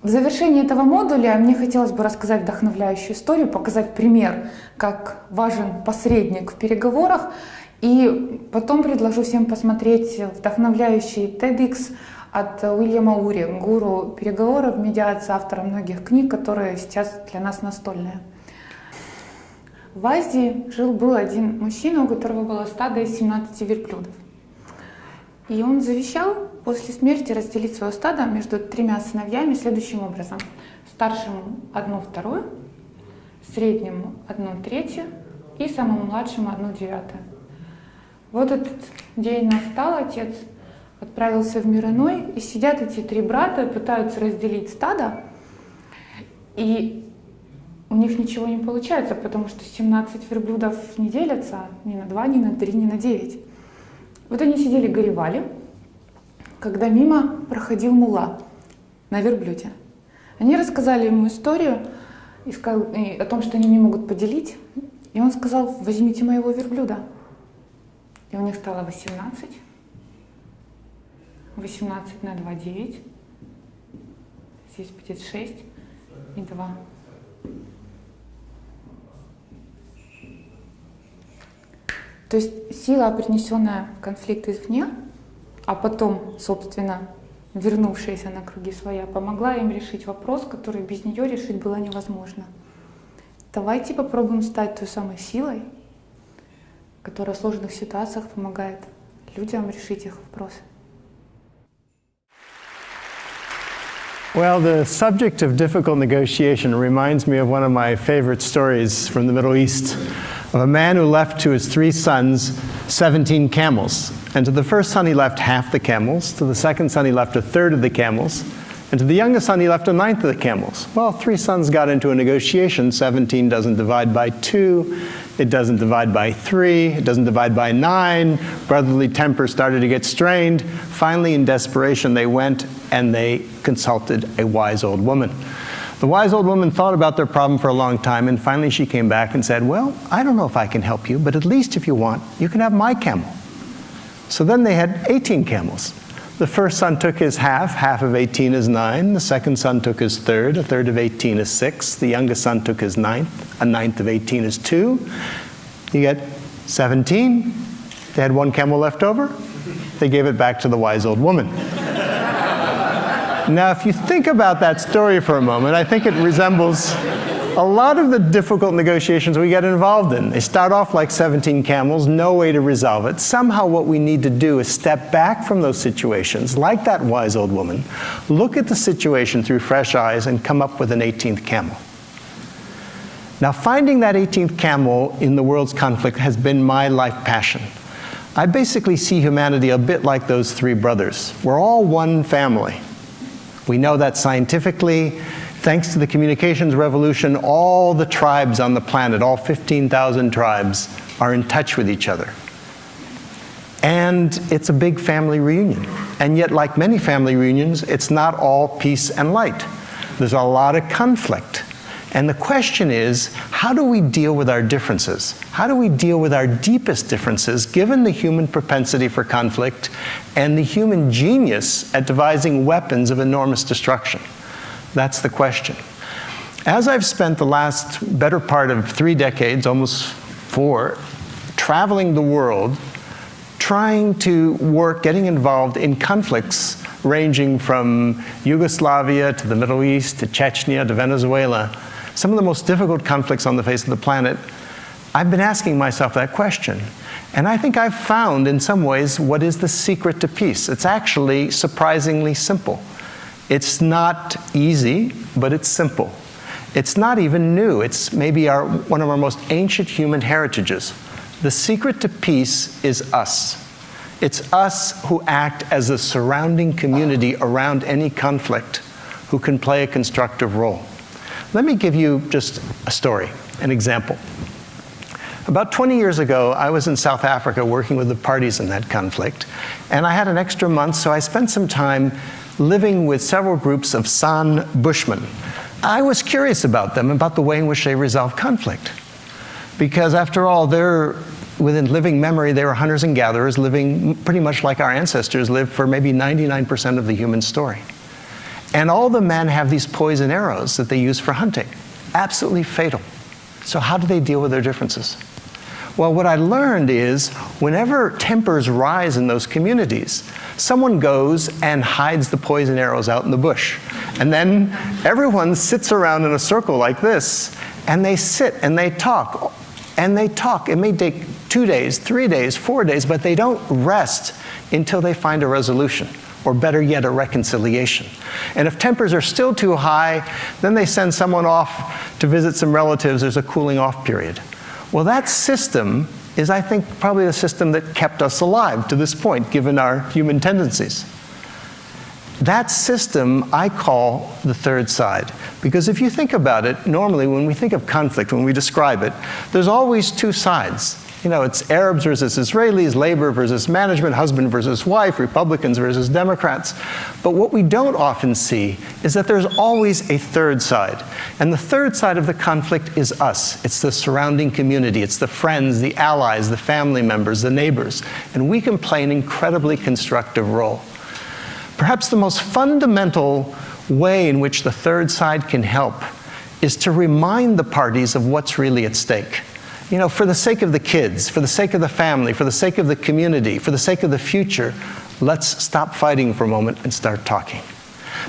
В завершении этого модуля мне хотелось бы рассказать вдохновляющую историю, показать пример, как важен посредник в переговорах, и потом предложу всем посмотреть вдохновляющий TEDx от Уильяма Ури, гуру переговоров, медиации, автора многих книг, которые сейчас для нас настольные. В Азии жил-был один мужчина, у которого было стадо из 17 верблюдов. И он завещал после смерти разделить свое стадо между 3 сыновьями следующим образом. Старшему 1/2, среднему 1/3 и самому младшему 1/9. Вот этот день настал, отец отправился в мир иной, и сидят эти 3 брата, пытаются разделить стадо, и у них ничего не получается, потому что 17 верблюдов не делятся ни на 2, ни на 3, ни на 9. Вот они сидели, горевали, когда мимо проходил мулла на верблюде. Они рассказали ему историю о том, что они не могут поделить. И он сказал: возьмите моего верблюда. И у них стало 18. 18 на 2 — 9. Здесь будет 6 и 2. То есть сила, принесенная в конфликт извне, а потом, собственно, вернувшаяся на круги своя, помогла им решить вопрос, который без нее решить было невозможно. Давайте попробуем стать той самой силой, которая в сложных ситуациях помогает людям решить их вопросы. Well, the subject of difficult negotiation reminds me of one of my favorite stories from the Middle East, of a man who left to his 3 sons 17 camels. And to the first son he left half the camels, to the second son he left 1/3 of the camels, and to the youngest son he left 1/9 of the camels. Well, 3 sons got into a negotiation. 17 doesn't divide by 2, it doesn't divide by 3, it doesn't divide by 9. Brotherly temper started to get strained. Finally, in desperation, they went and they consulted a wise old woman. The wise old woman thought about their problem for a long time, and finally she came back and said, well, I don't know if I can help you, but at least if you want, you can have my camel. So then they had 18 camels. The first son took his half of 18 is 9. The second son took his 1/3, 1/3 of 18 is 6. The youngest son took his 1/9, 1/9 of 18 is 2. You get 17. They had 1 camel left over. They gave it back to the wise old woman. Now, if you think about that story for a moment, I think it resembles a lot of the difficult negotiations we get involved in. They start off like 17 camels, no way to resolve it. Somehow what we need to do is step back from those situations, like that wise old woman, look at the situation through fresh eyes, and come up with an 18th camel. Now, finding that 18th camel in the world's conflict has been my life passion. I basically see humanity a bit like those 3 brothers. We're all one family. We know that scientifically. Thanks to the communications revolution, all the tribes on the planet, all 15,000 tribes, are in touch with each other. And it's a big family reunion. And yet, like many family reunions, it's not all peace and light. There's a lot of conflict. And the question is, how do we deal with our differences? How do we deal with our deepest differences, given the human propensity for conflict and the human genius at devising weapons of enormous destruction? That's the question. As I've spent the last better part of 3 decades, almost 4, traveling the world, trying to work, getting involved in conflicts ranging from Yugoslavia to the Middle East to Chechnya to Venezuela, some of the most difficult conflicts on the face of the planet, I've been asking myself that question. And I think I've found, in some ways, what is the secret to peace. It's actually surprisingly simple. It's not easy, but it's simple. It's not even new. It's maybe one of our most ancient human heritages. The secret to peace is us. It's us who act as a surrounding community around any conflict, who can play a constructive role. Let me give you just a story, an example. About 20 years ago, I was in South Africa working with the parties in that conflict, and I had an extra month, so I spent some time living with several groups of San Bushmen. I was curious about them, about the way in which they resolve conflict. Because after all, within living memory, they were hunters and gatherers, living pretty much like our ancestors lived for maybe 99% of the human story. And all the men have these poison arrows that they use for hunting. Absolutely fatal. So how do they deal with their differences? Well, what I learned is whenever tempers rise in those communities, someone goes and hides the poison arrows out in the bush. And then everyone sits around in a circle like this, and they sit and they talk. And they talk. It may take 2 days, 3 days, 4 days, but they don't rest until they find a resolution, or better yet, a reconciliation. And if tempers are still too high, then they send someone off to visit some relatives. There's a cooling off period. Well, that system is, I think, probably the system that kept us alive to this point, given our human tendencies. That system I call the third side. Because if you think about it, normally when we think of conflict, when we describe it, there's always two sides. You know, it's Arabs versus Israelis, labor versus management, husband versus wife, Republicans versus Democrats. But what we don't often see is that there's always a third side. And the third side of the conflict is us. It's the surrounding community. It's the friends, the allies, the family members, the neighbors. And we can play an incredibly constructive role. Perhaps the most fundamental way in which the third side can help is to remind the parties of what's really at stake. You know, for the sake of the kids, for the sake of the family, for the sake of the community, for the sake of the future, let's stop fighting for a moment and start talking.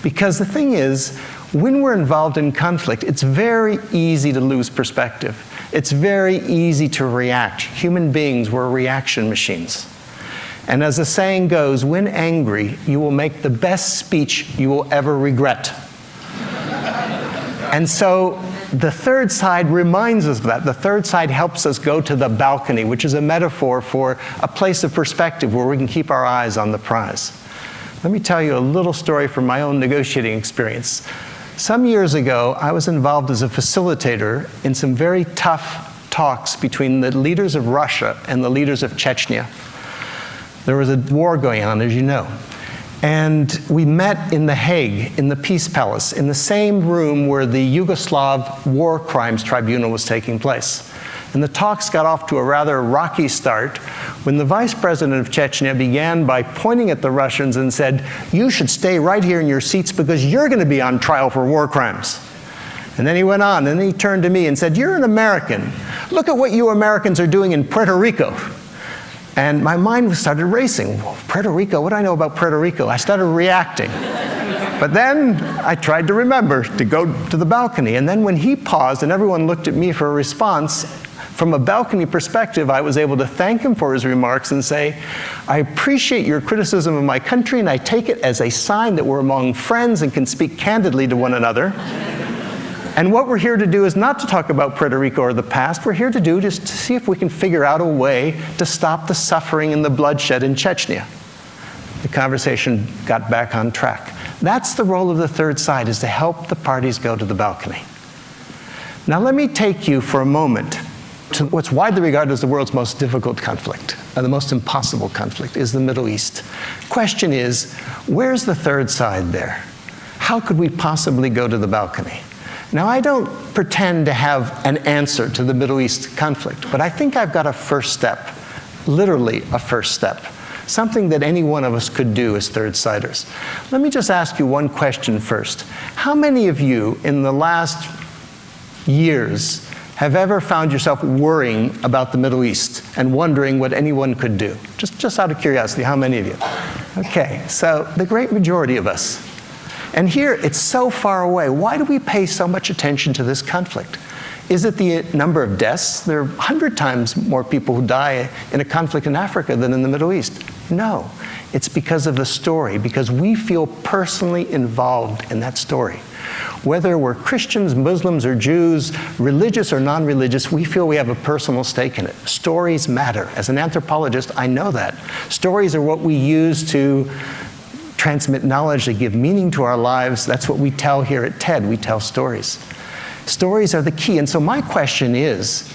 Because the thing is, when we're involved in conflict, it's very easy to lose perspective. It's very easy to react. Human beings, we're reaction machines. And as the saying goes, when angry, you will make the best speech you will ever regret. And so the third side reminds us of that. The third side helps us go to the balcony, which is a metaphor for a place of perspective where we can keep our eyes on the prize. Let me tell you a little story from my own negotiating experience. Some years ago, I was involved as a facilitator in some very tough talks between the leaders of Russia and the leaders of Chechnya. There was a war going on, as you know. And we met in The Hague, in the Peace Palace, in the same room where the Yugoslav War Crimes Tribunal was taking place. And the talks got off to a rather rocky start when the vice president of Chechnya began by pointing at the Russians and said, "You should stay right here in your seats because you're going to be on trial for war crimes." And then he went on, and then he turned to me and said, "You're an American. Look at what you Americans are doing in Puerto Rico." And my mind started racing. Puerto Rico, what do I know about Puerto Rico? I started reacting. But then I tried to remember to go to the balcony. And then when he paused and everyone looked at me for a response, from a balcony perspective, I was able to thank him for his remarks and say, "I appreciate your criticism of my country, and I take it as a sign that we're among friends and can speak candidly to one another. And what we're here to do is not to talk about Puerto Rico or the past. We're here to do just to see if we can figure out a way to stop the suffering and the bloodshed in Chechnya." The conversation got back on track. That's the role of the third side, is to help the parties go to the balcony. Now let me take you for a moment to what's widely regarded as the world's most difficult conflict, the most impossible conflict, is the Middle East. Question is, where's the third side there? How could we possibly go to the balcony? Now, I don't pretend to have an answer to the Middle East conflict, but I think I've got a first step, literally a first step, something that any one of us could do as third-siders. Let me just ask you one question first. How many of you in the last years have ever found yourself worrying about the Middle East and wondering what anyone could do? Just out of curiosity, how many of you? Okay, so the great majority of us. And here, it's so far away. Why do we pay so much attention to this conflict? Is it the number of deaths? There are 100 times more people who die in a conflict in Africa than in the Middle East. No, it's because of the story, because we feel personally involved in that story. Whether we're Christians, Muslims, or Jews, religious or non-religious, we feel we have a personal stake in it. Stories matter. As an anthropologist, I know that. Stories are what we use to transmit knowledge, that give meaning to our lives. That's what we tell here at TED. We tell stories. Stories are the key. And so my question is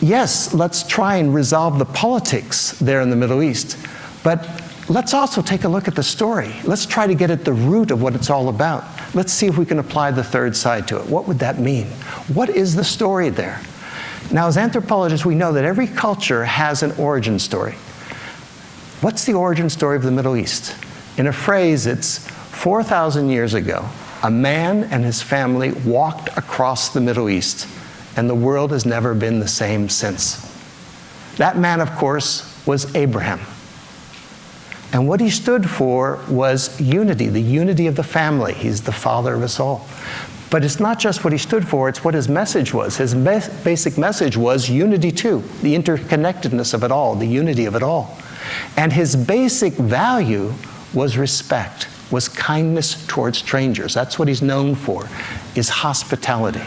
yes, let's try and resolve the politics there in the Middle East, but let's also take a look at the story. Let's try to get at the root of what it's all about. Let's see if we can apply the third side to it. What would that mean? What is the story there? Now, as anthropologists, we know that every culture has an origin story. What's the origin story of the Middle East? In a phrase, it's 4,000 years ago, a man and his family walked across the Middle East, and the world has never been the same since. That man, of course, was Abraham. And what he stood for was unity, the unity of the family. He's the father of us all. But it's not just what he stood for, it's what his message was. His basic message was unity too, the interconnectedness of it all, the unity of it all. And his basic value was respect, was kindness towards strangers. That's what he's known for, is hospitality.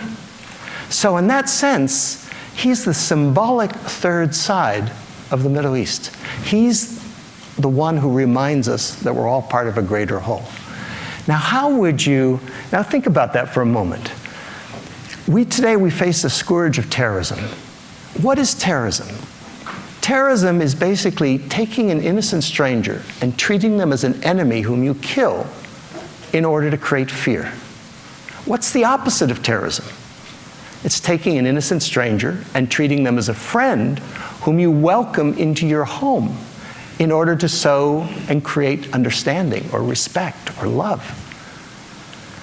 So in that sense, he's the symbolic third side of the Middle East. He's the one who reminds us that we're all part of a greater whole. Now think about that for a moment. Today we face the scourge of terrorism. What is terrorism? Terrorism is basically taking an innocent stranger and treating them as an enemy whom you kill in order to create fear. What's the opposite of terrorism? It's taking an innocent stranger and treating them as a friend whom you welcome into your home in order to sow and create understanding or respect or love.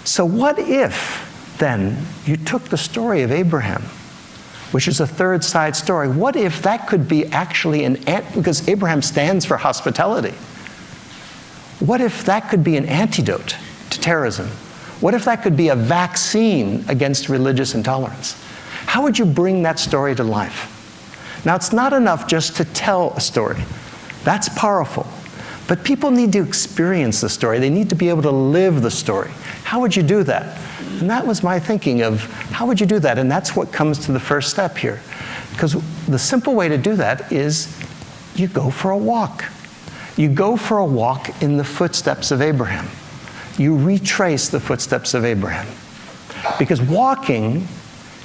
So what if, then, you took the story of Abraham, which is a third side story, what if that could be actually because Abraham stands for hospitality, what if that could be an antidote to terrorism? What if that could be a vaccine against religious intolerance? How would you bring that story to life? Now, it's not enough just to tell a story. That's powerful. But people need to experience the story. They need to be able to live the story. How would you do that? And that was my thinking of how would you do that? And that's what comes to the first step here. Because the simple way to do that is you go for a walk. You go for a walk in the footsteps of Abraham. You retrace the footsteps of Abraham. Because walking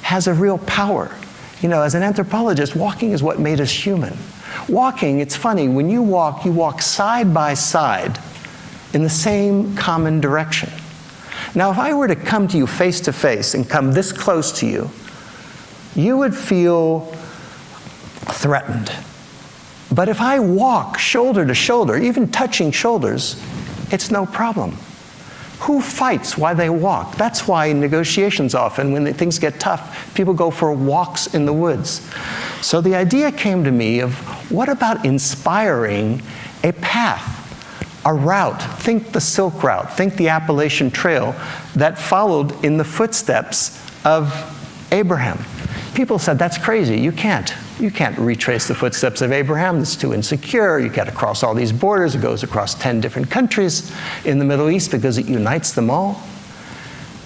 has a real power. You know, as an anthropologist, walking is what made us human. Walking, it's funny, when you walk side by side in the same common direction. Now, if I were to come to you face to face and come this close to you, you would feel threatened. But if I walk shoulder to shoulder, even touching shoulders, it's no problem. Who fights while they walk? That's why in negotiations often, when things get tough, people go for walks in the woods. So the idea came to me of, what about inspiring a path, a route? Think the Silk Route, think the Appalachian Trail that followed in the footsteps of Abraham. People said, that's crazy, you can't retrace the footsteps of Abraham, it's too insecure, you got to cross all these borders, it goes across 10 different countries in the Middle East because it unites them all.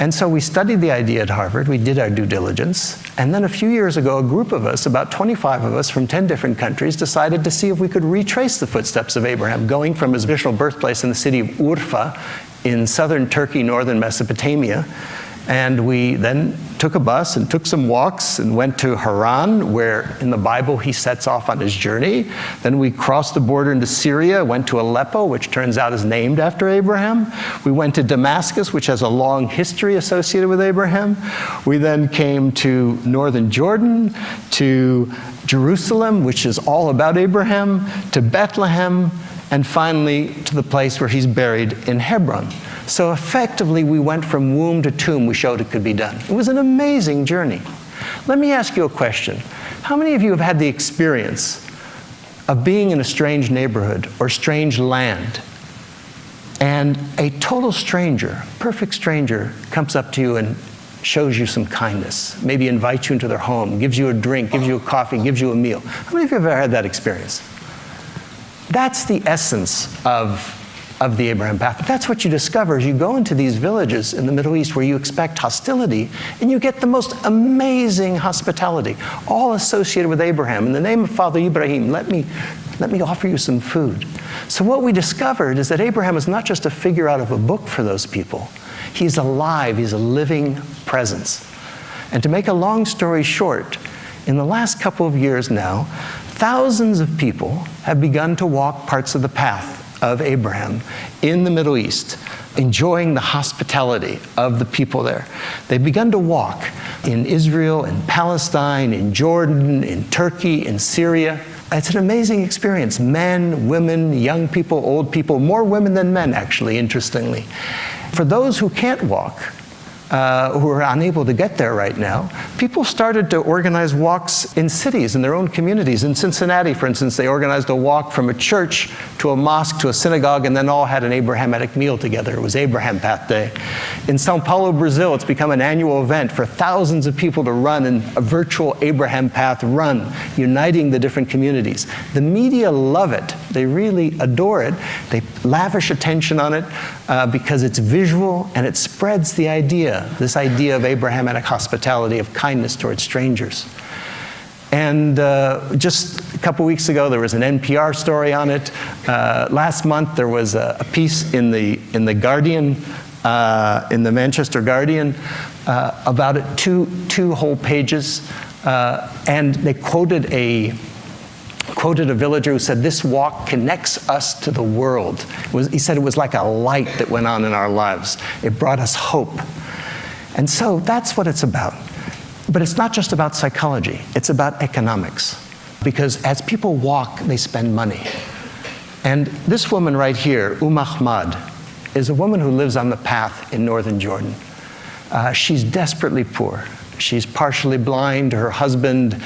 And so we studied the idea at Harvard, we did our due diligence, and then a few years ago, a group of us, about 25 of us from 10 different countries, decided to see if we could retrace the footsteps of Abraham, going from his original birthplace in the city of Urfa in southern Turkey, northern Mesopotamia. And we then took a bus and took some walks and went to Haran, where in the Bible he sets off on his journey. Then we crossed the border into Syria, went to Aleppo, which turns out is named after Abraham. We went to Damascus, which has a long history associated with Abraham. We then came to northern Jordan, to Jerusalem, which is all about Abraham, to Bethlehem, and finally to the place where he's buried in Hebron. So effectively, we went from womb to tomb. We showed it could be done. It was an amazing journey. Let me ask you a question. How many of you have had the experience of being in a strange neighborhood or strange land, and a total stranger, perfect stranger, comes up to you and shows you some kindness, maybe invites you into their home, gives you a drink, gives you a coffee, gives you a meal? How many of you have ever had that experience? That's the essence of the Abraham path. But that's what you discover as you go into these villages in the Middle East where you expect hostility, and you get the most amazing hospitality, all associated with Abraham. In the name of Father Ibrahim, let me offer you some food. So what we discovered is that Abraham is not just a figure out of a book for those people. He's alive, he's a living presence. And to make a long story short, in the last couple of years now, thousands of people have begun to walk parts of the path of Abraham in the Middle East, enjoying the hospitality of the people there. They've begun to walk in Israel, in Palestine, in Jordan, in Turkey, in Syria. it's an amazing experience. Men, women, young people, old people, more women than men, actually, interestingly. For those who can't walk, who are unable to get there right now, people started to organize walks in cities, in their own communities. In Cincinnati, for instance, they organized a walk from a church to a mosque to a synagogue, and then all had an Abrahamic meal together. It was Abraham Path Day. In Sao Paulo, Brazil, it's become an annual event for thousands of people to run in a virtual Abraham Path run, uniting the different communities. The media love it. They really adore it. They lavish attention on it because it's visual and it spreads the idea, this idea of Abrahamic hospitality, of kindness towards strangers. And just a couple weeks ago, there was an NPR story on it. Last month, there was a piece in the Guardian, in the Manchester Guardian, about it, two whole pages, and they quoted a villager who said, "This walk connects us to the world." He said it was like a light that went on in our lives. It brought us hope. And so that's what it's about. But it's not just about psychology, it's about economics. Because as people walk, they spend money. And this woman right here, Ahmad, is a woman who lives on the path in northern Jordan. She's desperately poor. She's partially blind, her husband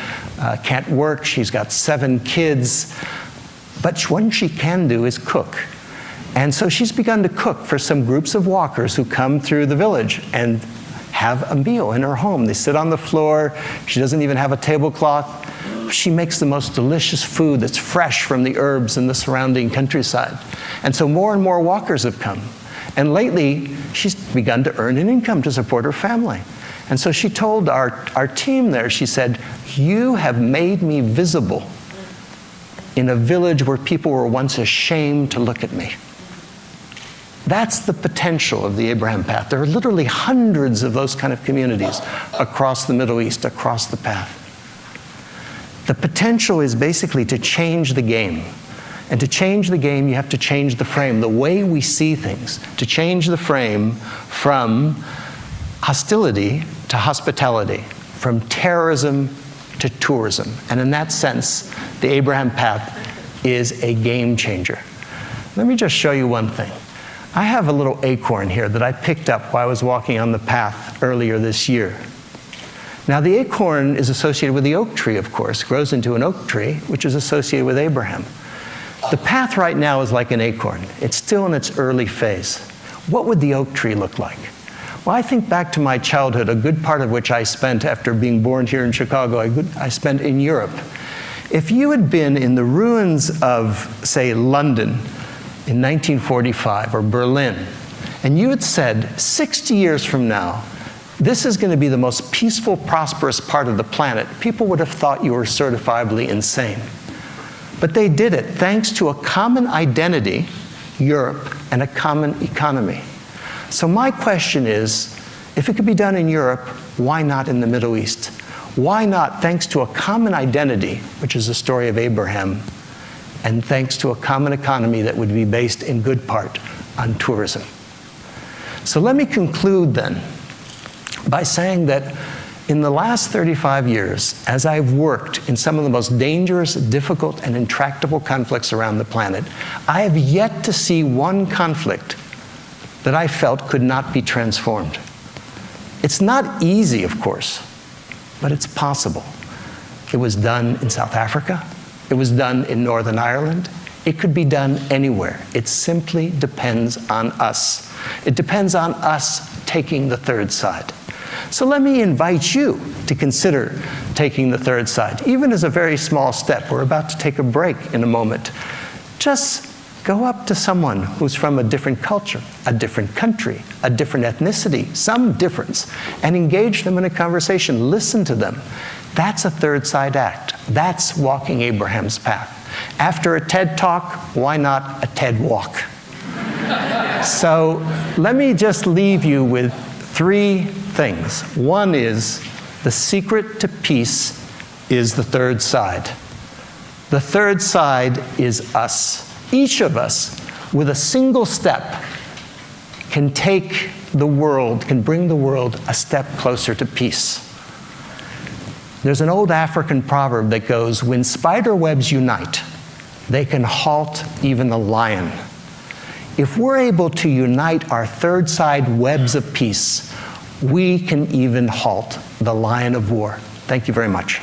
can't work, she's got 7 kids. But what she can do is cook. And so she's begun to cook for some groups of walkers who come through the village and have a meal in her home. They sit on the floor. She doesn't even have a tablecloth. She makes the most delicious food that's fresh from the herbs in the surrounding countryside. And so more and more walkers have come. And lately, she's begun to earn an income to support her family. And so she told our team there, she said, "You have made me visible in a village where people were once ashamed to look at me." That's the potential of the Abraham Path. There are literally hundreds of those kind of communities across the Middle East, across the path. The potential is basically to change the game. And to change the game, you have to change the frame, the way we see things. To change the frame from hostility to hospitality, from terrorism to tourism. And in that sense, the Abraham Path is a game changer. Let me just show you one thing. I have a little acorn here that I picked up while I was walking on the path earlier this year. Now, the acorn is associated with the oak tree, of course, grows into an oak tree, which is associated with Abraham. The path right now is like an acorn. It's still in its early phase. What would the oak tree look like? Well, I think back to my childhood, a good part of which I spent after being born here in Chicago, I spent in Europe. If you had been in the ruins of, say, London in 1945, or Berlin, and you had said, 60 years from now, this is going to be the most peaceful, prosperous part of the planet, people would have thought you were certifiably insane. But they did it thanks to a common identity, Europe, and a common economy. So my question is, if it could be done in Europe, why not in the Middle East? Why not thanks to a common identity, which is the story of Abraham, and thanks to a common economy that would be based in good part on tourism? So let me conclude then by saying that in the last 35 years, as I've worked in some of the most dangerous, difficult, and intractable conflicts around the planet, I have yet to see one conflict that I felt could not be transformed. It's not easy, of course, but it's possible. It was done in South Africa. It was done in Northern Ireland. It could be done anywhere. It simply depends on us. It depends on us taking the third side. So let me invite you to consider taking the third side, even as a very small step. We're about to take a break in a moment. Just go up to someone who's from a different culture, a different country, a different ethnicity, some difference, and engage them in a conversation. Listen to them. That's a third side act. That's walking Abraham's path. After a TED Talk, why not a TED Walk? So let me just leave you with 3 things. One is, the secret to peace is the third side. The third side is us. Each of us, with a single step, can take the world, can bring the world a step closer to peace. There's an old African proverb that goes, when spider webs unite, they can halt even the lion. If we're able to unite our third side webs of peace, we can even halt the lion of war. Thank you very much.